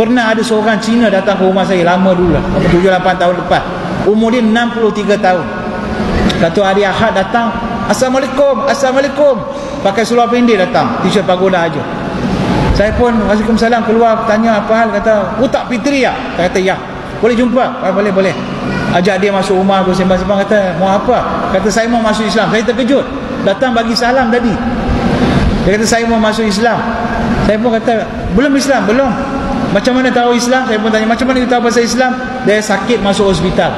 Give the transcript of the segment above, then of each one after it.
Pernah ada seorang Cina datang ke rumah saya, lama dulu lah, 7-8 tahun lepas, umur dia 63 tahun. Kata hari Ahad datang, Assalamualaikum, Assalamualaikum, pakai seluar pendek datang, t-shirt pagoda aja. Saya pun Waalaikumsalam, keluar tanya apa hal, kata tak fitri ya? Saya kata ya. Boleh jumpa? Boleh. Ajak dia masuk rumah, bersembang-sembang, kata mau apa? Kata saya mau masuk Islam. Saya terkejut, datang bagi salam tadi. Dia kata saya mau masuk Islam. Saya pun kata belum Islam, belum. Macam mana tahu Islam? Saya pun tanya macam mana you tahu pasal Islam? Dia sakit masuk hospital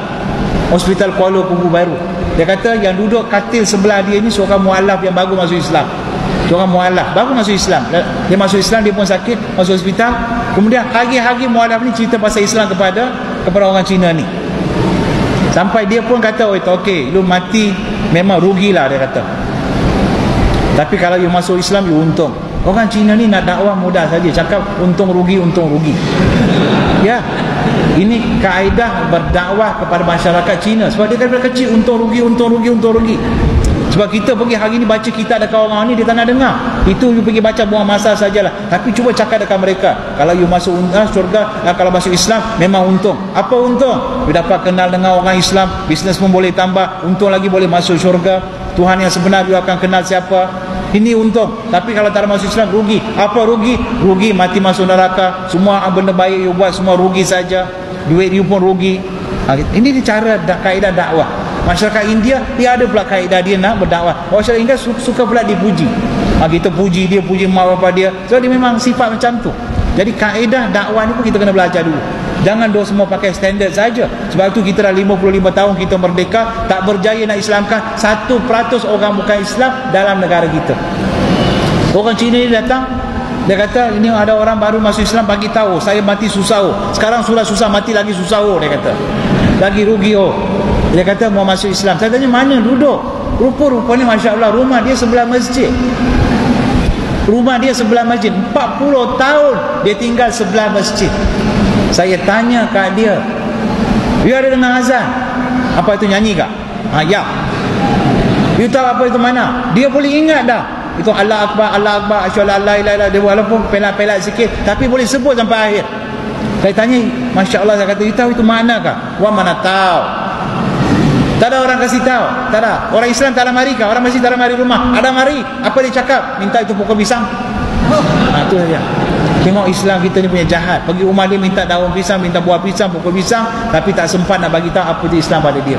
Kuala Lumpur baru. Dia kata yang duduk katil sebelah dia ni seorang mualaf yang baru masuk Islam. Seorang mualaf baru masuk Islam. Dia masuk Islam, dia pun sakit, masuk hospital. Kemudian hari-hari mualaf ni cerita pasal Islam kepada orang Cina ni. Sampai dia pun kata, oh okey, lu mati memang rugilah, dia kata. Tapi kalau you masuk Islam, you untung. Orang Cina ni nak dakwah mudah saja, cakap untung rugi. Ya, ini kaedah berdakwah kepada masyarakat Cina. Sebab dia daripada kecil untung rugi. Sebab kita pergi hari ni baca kitab dekat orang ni, dia tak nak dengar. Itu you pergi baca buang masa sajalah. Tapi cuba cakap dekat mereka, kalau you masuk syurga, kalau masuk Islam memang untung. Apa untung? You dapat kenal dengan orang Islam, bisnes pun boleh tambah, untung lagi boleh masuk syurga. Tuhan yang sebenar you akan kenal siapa. Ini untung. Tapi kalau tak masuk Islam, rugi. Apa rugi? Rugi mati masuk neraka. Semua benda baik you buat semua rugi saja. Duit you pun rugi. Ini cara kaedah dakwah. Masyarakat India, dia ada pula kaedah dia nak berdakwah. Masyarakat India suka pula dipuji. Kita puji dia, puji mak bapak dia. So dia memang sifat macam tu. Jadi kaedah dakwah ni pun kita kena belajar dulu. Jangan semua pakai standard saja. Sebab tu kita dah 55 tahun kita merdeka, tak berjaya nak Islamkan 1% orang bukan Islam dalam negara kita. Orang Cina ni datang, dia kata ini ada orang baru masuk Islam, bagi tahu saya mati susah. Sekarang sudah susah, mati lagi susah. Dia kata lagi rugi. Dia kata mau masuk Islam. Saya tanya mana duduk. Rupa-rupanya Masya Allah rumah dia sebelah masjid. 40 tahun dia tinggal sebelah masjid. Saya tanya kat dia, you ada dengar azan? Apa itu, nyanyi kak? Ya. You tahu apa itu mana? Dia boleh ingat dah. Itu Allah Akbar, asyhadu an la ilaha illallah. Dia walaupun pelat-pelat sikit, tapi boleh sebut sampai akhir. Saya tanya, Masya Allah, saya kata, you tahu itu mana kak? Wah, mana tahu. Tak ada orang kasih tahu. Tak ada. Orang Islam tak ada mari kah? Orang masjid tak ada mari rumah. Ada mari. Apa dia cakap? Minta itu pokok pisang. Itu saja. Tengok Islam kita ni punya jahat. Pergi rumah dia minta daun pisang, minta buah pisang, pokok pisang, tapi tak sempat nak bagi tahu apa itu Islam pada dia.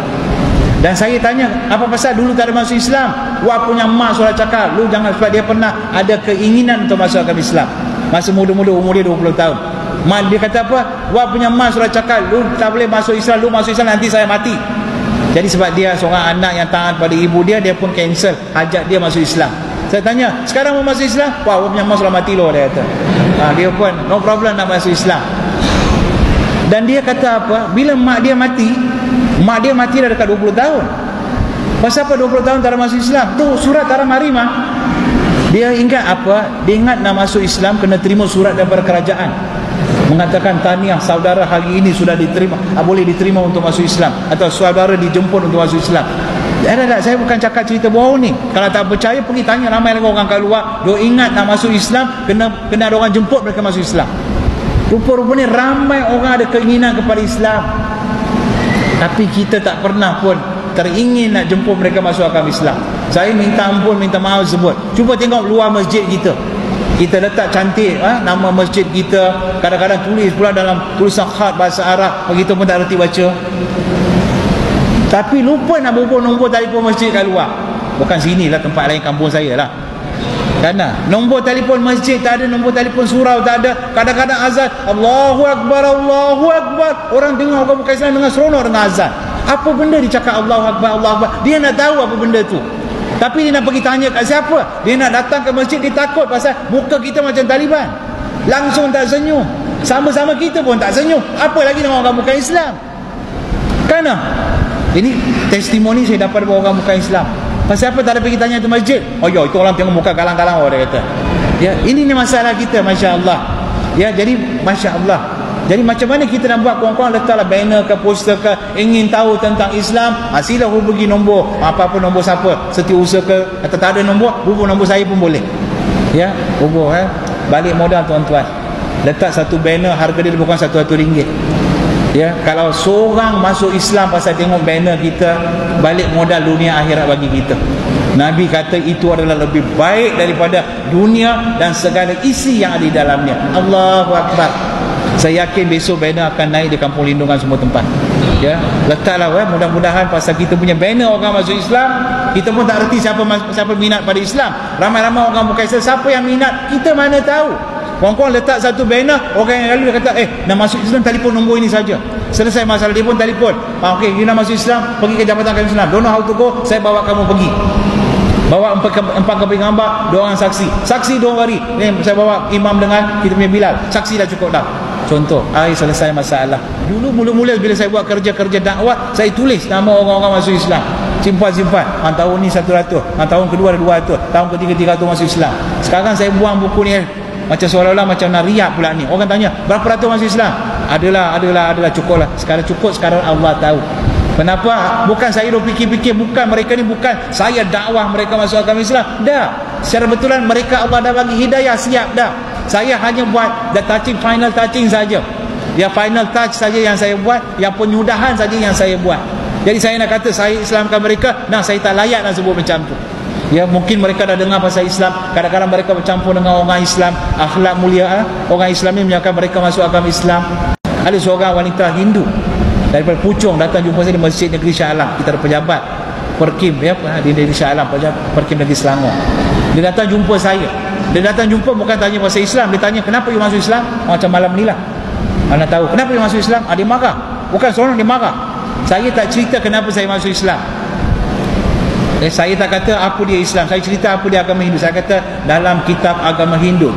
Dan saya tanya, apa pasal dulu tak ada masuk Islam? Wah, punya mak sudah cakap, lu jangan, sebab dia pernah ada keinginan untuk masuk agama Islam. Masa muda-muda, umur dia 20 tahun. Mak dia kata apa? Wah, punya mak sudah cakap, lu tak boleh masuk Islam, lu masuk Islam nanti saya mati. Jadi sebab dia seorang anak yang taat pada ibu dia pun cancel hajat dia masuk Islam. Saya tanya, sekarang mau masuk Islam? Wah, punya mak sudah mati loh, dia kata. Dia pun no problem nak masuk Islam. Dan dia kata apa? Bila mak dia mati dah dekat 20 tahun. Pasal apa 20 tahun tak ada masuk Islam? Tu surat Taram Harimah. Dia ingat apa? Dia ingat nak masuk Islam kena terima surat daripada kerajaan mengatakan tahniah saudara hari ini sudah diterima, boleh diterima untuk masuk Islam, atau saudara dijemput untuk masuk Islam. Tak, saya bukan cakap cerita bohong ni. Kalau tak percaya pergi tanya ramai lagi orang kat luar, dia ingat nak masuk Islam kena ada orang jemput mereka masuk Islam. Rupa-rupanya ramai orang ada keinginan kepada Islam, tapi kita tak pernah pun teringin nak jemput mereka masuk agama Islam. Saya minta ampun, minta maaf sebut. Cuba tengok luar masjid kita. Kita letak cantik nama masjid kita, kadang-kadang tulis pula dalam tulisan khat bahasa Arab, begitu pun tak reti baca. Tapi lupa nak bubuh nombor telefon masjid kat luar. Bukan sinilah, tempat lain, kampung saya lah. Kerana nombor telefon masjid tak ada, nombor telefon surau tak ada. Kadang-kadang azan Allahu Akbar, Allahu Akbar, orang dengar, orang bukan Islam dengar seronok dengan azan. Apa benda dicakap Allahu Akbar, Allahu Akbar? Dia nak tahu apa benda tu, tapi dia nak pergi tanya kat siapa? Dia nak datang ke masjid, dia takut pasal muka kita macam Taliban, langsung tak senyum. Sama-sama kita pun tak senyum, apa lagi dengan orang bukan Islam? Kerana ini testimoni saya dapat dari orang bukan Islam. Pasal apa tak ada pergi tanya tu masjid? Oh ya, itu orang tengok muka galang-galang, dia kata. Ya, ini masalah kita, Masya Allah. Ya, jadi Masya Allah. Jadi macam mana kita nak buat? Korang-korang letaklah banner ke poster ke, ingin tahu tentang Islam, sila hubungi nombor, apa-apa nombor siapa, Setiausaha ke, atau tak ada nombor, hubung nombor saya pun boleh. Ya, hubung balik modal tuan-tuan. letak satu banner, harga dia bukan RM100. Ya, kalau seorang masuk Islam pasal tengok banner kita, balik modal dunia akhirat bagi kita. Nabi kata itu adalah lebih baik daripada dunia dan segala isi yang ada di dalamnya. Allahu Akbar. Saya yakin besok banner akan naik di kampung lindungan semua tempat. Ya, letaklah mudah-mudahan pasal kita punya banner orang masuk Islam, kita pun tak erti siapa minat pada Islam. Ramai-ramai orang bukan Islam, siapa yang minat kita mana tahu. Kawan-kawan letak satu banner, orang yang lalu dia kata nak masuk Islam, telefon nombor ini saja. Selesai masalah dia pun telefon. Okey, you nak masuk Islam, pergi ke Jabatan Agama Islam. Don't know how to go, saya bawa kamu pergi. Bawa empat keping gambar, 2 orang saksi. Saksi don't worry. Ni saya bawa imam dengan kita punya Bilal. Saksi dah cukup dah. Contoh, selesai masalah. Dulu mula-mula bila saya buat kerja-kerja dakwah, saya tulis nama orang-orang masuk Islam. Simpan. Tahun ni 100, tahun kedua ada 200, tahun ketiga 300 masuk Islam. Sekarang saya buang buku ni macam seolah-olah macam nak riak pula ni. Orang tanya, berapa ratus masuk Islam? Adalah, cukup lah. Sekarang Allah tahu. Kenapa? Bukan saya dah fikir-fikir, bukan mereka ni, bukan saya dakwah mereka masuk agama Islam. Dah. Secara betulan mereka Allah dah bagi hidayah, siap dah. Saya hanya buat final touching saja. Yang final touch saja yang saya buat, yang penyudahan saja yang saya buat. Jadi saya nak kata saya Islamkan mereka, saya tak layak nak sebut macam tu. Ya, mungkin mereka dah dengar pasal Islam, kadang-kadang mereka bercampur dengan orang Islam, akhlak mulia. Orang Islam ni menyatakan mereka masuk agama Islam. Ada seorang wanita Hindu daripada Puchong datang jumpa saya di Masjid Negeri Shah Alam. Kita ada pejabat Perkim di Negeri Shah Alam, Perkim Negeri Selangor. Dia datang jumpa saya. Dia datang jumpa bukan tanya pasal Islam, dia tanya kenapa you masuk Islam. Macam malam ni lah anda tahu kenapa you masuk Islam. Dia marah, bukan seorang, dia marah. Saya tak cerita kenapa saya masuk Islam. Saya tak kata apa dia Islam, saya cerita apa dia agama Hindu. Saya kata dalam kitab agama Hindu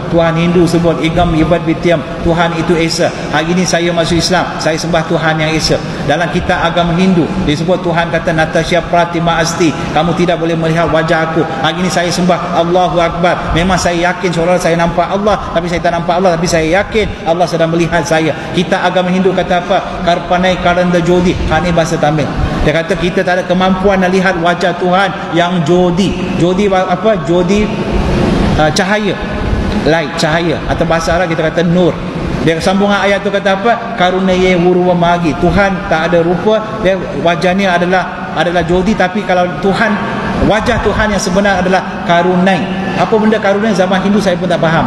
Tuhan Hindu sebut Igam Ibad Bitiam, Tuhan itu Esa. Hari ini saya masuk Islam, saya sembah Tuhan yang Esa. Dalam kitab agama Hindu disebut Tuhan kata Natasya Pratima Asti, kamu tidak boleh melihat wajah aku. Hari ini saya sembah Allahu Akbar. Memang saya yakin seolah saya nampak Allah, tapi saya tak nampak Allah, tapi saya yakin Allah sedang melihat saya. Kitab agama Hindu kata apa? Karpanai Karanda Jodi. Ini bahasa Tamil. Dia kata kita tak ada kemampuan nak lihat wajah Tuhan yang jodi. Jodi apa? Jodi cahaya, light, cahaya. Atau bahasa Arab kita kata nur. Dia sambungan ayat tu kata apa? Karunaye wuruwa magi. Tuhan tak ada rupa, dia wajahnya adalah jodi. Tapi kalau Tuhan, wajah Tuhan yang sebenar adalah karunai. Apa benda karunai? Zaman Hindu saya pun tak faham.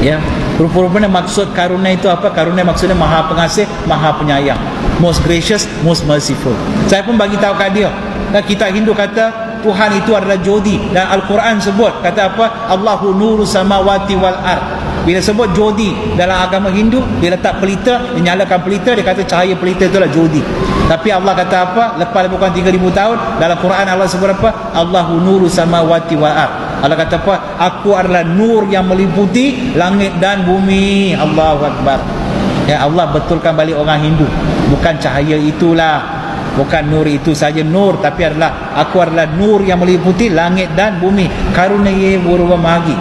Ya, rupa-rupanya maksud karunai itu apa? Karunai maksudnya Maha Pengasih, Maha Penyayang, most gracious, most merciful. Saya pun bagi tahu kat dia. Dan kitab Hindu kata Tuhan itu adalah jodi, dan Al-Quran sebut kata apa? Allahu nuru samawati wal ard. Bila sebut jodi dalam agama Hindu, dia letak pelita, dia nyalakan pelita, dia kata cahaya pelita itulah jodi. Tapi Allah kata apa? Lepas lebih kurang 3000 tahun dalam Quran Allah sebut apa? Allahu nuru samawati wal ard. Allah kata apa? Aku adalah nur yang meliputi langit dan bumi. Allahu Akbar. Ya, Allah betulkan balik orang Hindu. Bukan cahaya itulah, bukan nur itu saja nur, tapi aku adalah nur yang meliputi langit dan bumi. Karunaye wuruwa magi.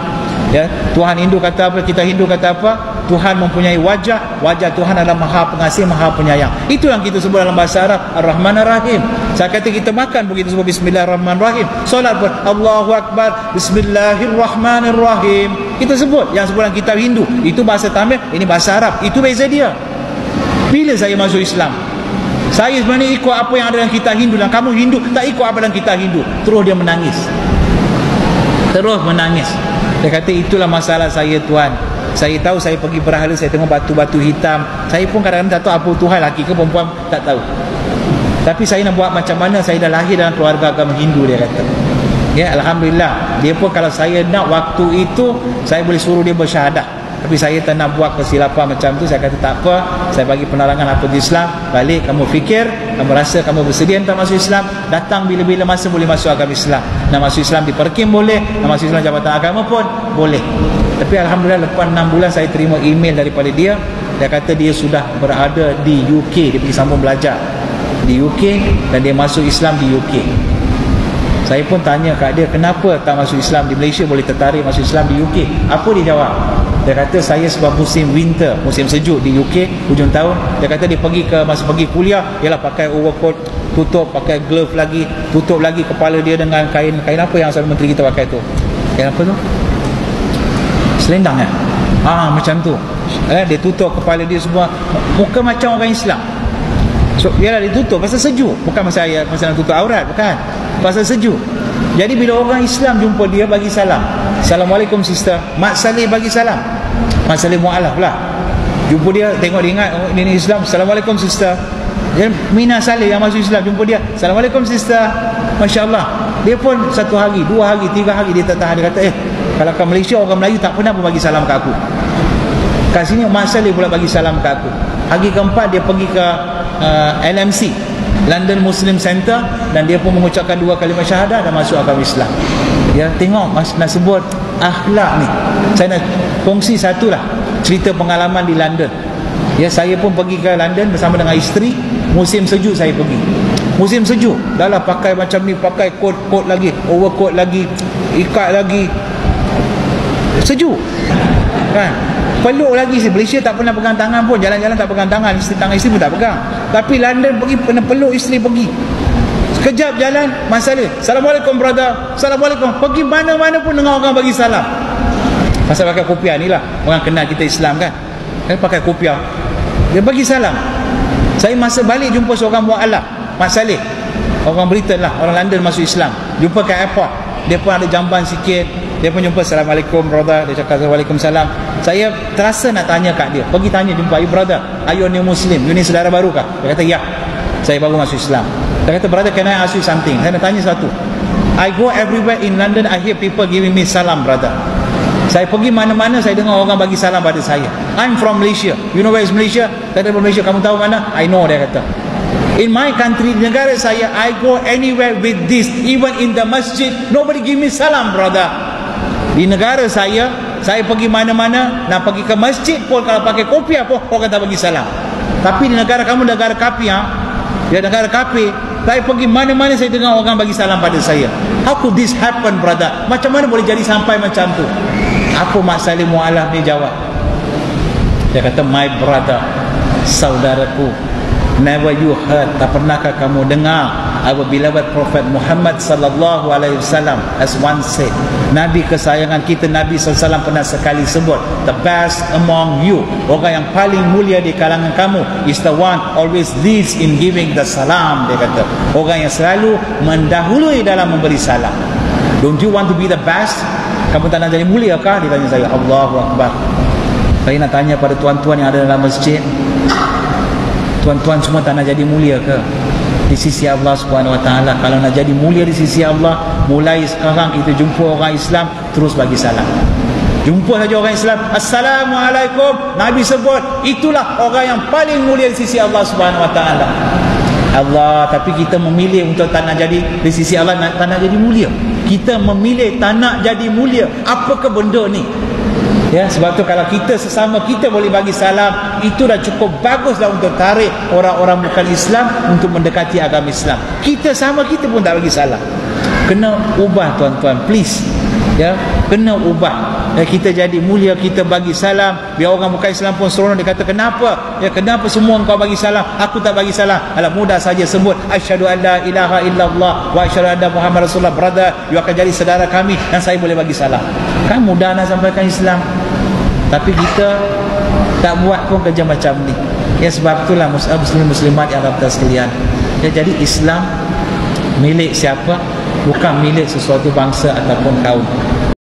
Ya, Tuhan Hindu kata apa? Kita Hindu kata apa? Tuhan mempunyai wajah Tuhan adalah Maha Pengasih, Maha Penyayang. Itu yang kita sebut dalam bahasa Arab Ar-Rahman Ar-Rahim. Saya kata kita makan begitu sebut Bismillahirrahmanirrahim. Solat pun Allahu Akbar, Bismillahirrahmanirrahim. Kita sebut yang sebutan kitab Hindu. Itu bahasa Tamil, ini bahasa Arab. Itu beza dia. Bila saya masuk Islam, saya sebenarnya ikut apa yang ada dalam kitab Hindu, dan kamu Hindu tak ikut apa dalam kitab Hindu. Terus dia menangis. Dia kata itulah masalah saya Tuhan. Saya tahu saya pergi berhala, saya tengok batu-batu hitam. Saya pun kadang-kadang tak tahu apa Tuhan, laki ke perempuan tak tahu. Tapi saya nak buat macam mana? Saya dah lahir dalam keluarga agama Hindu, dia kata. Ya, Alhamdulillah. Dia pun kalau saya nak waktu itu, saya boleh suruh dia bersyahadah. Tapi saya tak nak buat kesilapan macam tu. Saya kata tak apa, saya bagi penerangan apa di Islam. Balik kamu fikir, kamu rasa kamu bersedia untuk masuk Islam, datang bila-bila masa boleh masuk agama Islam. Nak masuk Islam di Perkim boleh, nak masuk Islam Jabatan Agama pun boleh. Tapi Alhamdulillah lepas 6 bulan saya terima email daripada dia. Dia kata dia sudah berada di UK. Dia pergi sambung belajar di UK dan dia masuk Islam di UK. Saya pun tanya kat dia, kenapa tak masuk Islam di Malaysia, boleh tertarik masuk Islam di UK? Apa dia jawab? Dia kata saya sebab musim winter, musim sejuk di UK hujung tahun. Dia kata dia masa pergi kuliah ialah pakai overcoat, tutup, pakai glove lagi, tutup lagi kepala dia dengan kain apa yang Menteri kita pakai tu? Kain apa tu? Selendang kan? Macam tu. Dia tutup kepala dia semua, muka macam orang Islam. So ialah dia tutup pasal sejuk, bukan pasal tutup aurat, bukan, pasal sejuk. Jadi bila orang Islam jumpa dia, bagi salam. Assalamualaikum sister. Mak Saleh bagi salam. Mak Saleh mu'alaf lah. Jumpa dia, tengok dia ingat ini Islam. Assalamualaikum sister. Dia Mina Saleh yang masuk Islam, jumpa dia, Assalamualaikum sister. Masya Allah. Dia pun 1 hari, 2 hari, 3 hari dia tak tahan. Dia kata kalau kat Malaysia orang Melayu tak pernah pun bagi salam ke aku. Kat sini Mak Saleh pula bagi salam ke aku. Hari keempat dia pergi ke LMC, London Muslim Center, dan dia pun mengucapkan 2 kalimah syahadah dan masuk agama Islam. Ya, tengok nak sebut akhlak ni. Saya nak kongsi satulah cerita pengalaman di London. Ya, saya pun pergi ke London bersama dengan isteri. Musim sejuk saya pergi. Musim sejuk, dah lah pakai macam ni, pakai coat lagi, overcoat lagi, ikat lagi. Sejuk kan, peluk lagi. Malaysia tak pernah pegang tangan pun, jalan-jalan tak pegang tangan, tangan isteri pun tak pegang. Tapi London pergi pernah peluk isteri pergi. Sekejap jalan, masalah, Assalamualaikum brother, Assalamualaikum. Pergi mana-mana pun dengar orang bagi salam. Pasal pakai kopiah ni lah, orang kenal kita Islam kan, pakai kopiah, dia bagi salam. Saya masa balik jumpa seorang mu'alaf, Mak Saleh, orang Britain lah, orang London masuk Islam. Jumpa kat airport, dia pun ada jamban sikit. Dia pun jumpa, Assalamualaikum brother. Dia cakap Waalaikumsalam. Saya terasa nak tanya kat dia, pergi tanya, jumpa, you brother, are you a new Muslim? You ni saudara baru kah? Dia kata, ya, saya baru masuk Islam. Dia kata, brother, can I ask you something? Saya nak tanya satu. I go everywhere in London, I hear people giving me salam, brother. Saya pergi mana-mana, saya dengar orang bagi salam pada saya. I'm from Malaysia. You know where is Malaysia? Saya dari Malaysia. Kamu tahu mana? I know, dia kata. In my country, negara saya, I go anywhere with this. Even in the masjid, nobody give me salam, brother. Di negara saya pergi mana-mana, nak pergi ke masjid pun, kalau pakai kopiah pun orang tak bagi salam. Tapi di negara kamu, negara kafir, dia negara kafir, saya pergi mana-mana, saya dengar orang bagi salam pada saya. How could this happen, brother? Macam mana boleh jadi sampai macam tu? Apa Mak Saleh mu'alaf ni jawab? Dia kata, my brother, saudaraku, never you heard, tak pernahkah kamu dengar our beloved Prophet Muhammad sallallahu alaihi wasallam as one said, Nabi kesayangan kita Nabi SAW pernah sekali sebut, the best among you, orang yang paling mulia di kalangan kamu, is the one always leads in giving the salam. Dia kata, orang yang selalu mendahului dalam memberi salam. Don't you want to be the best? Kamu tak nak jadi mulia kah? Dia tanya saya. Allahu Akbar. Saya nak tanya pada tuan-tuan yang ada dalam masjid, tuan-tuan semua tak nak jadi mulia ke di sisi Allah Subhanahu Wa Taala? Kalau nak jadi mulia di sisi Allah, mulai sekarang kita jumpa orang Islam, terus bagi salam. Jumpa saja orang Islam, Assalamualaikum, Nabi sebut, itulah orang yang paling mulia di sisi Allah Subhanahu Wa Taala. Allah, tapi kita memilih untuk tak nak jadi di sisi Allah, tak nak jadi mulia. Kita memilih tak nak jadi mulia. Apakah benda ni? Ya, sebab tu kalau kita sesama kita boleh bagi salam, itu dah cukup baguslah untuk tarik orang-orang bukan Islam untuk mendekati agama Islam. Kita sama kita pun tak bagi salam. Kena ubah tuan-tuan, please. Ya, kena ubah. Ya, kita jadi mulia, kita bagi salam. Biar orang bukan Islam pun seronok, dia kata, kenapa? Ya, kenapa semua engkau bagi salam, aku tak bagi salam? Alah, mudah saja sebut asyhadu an la ilaha illallah wa asyhadu anna Muhammad Rasulullah. Brother, you akan jadi saudara kami dan saya boleh bagi salam. Kan mudah nak sampaikan Islam. Tapi kita tak buat pun kerja macam ni. Ya, sebab itulah muslim-muslimat yang rahmat sekalian. Ya, jadi Islam milik siapa? Bukan milik sesuatu bangsa ataupun kaum.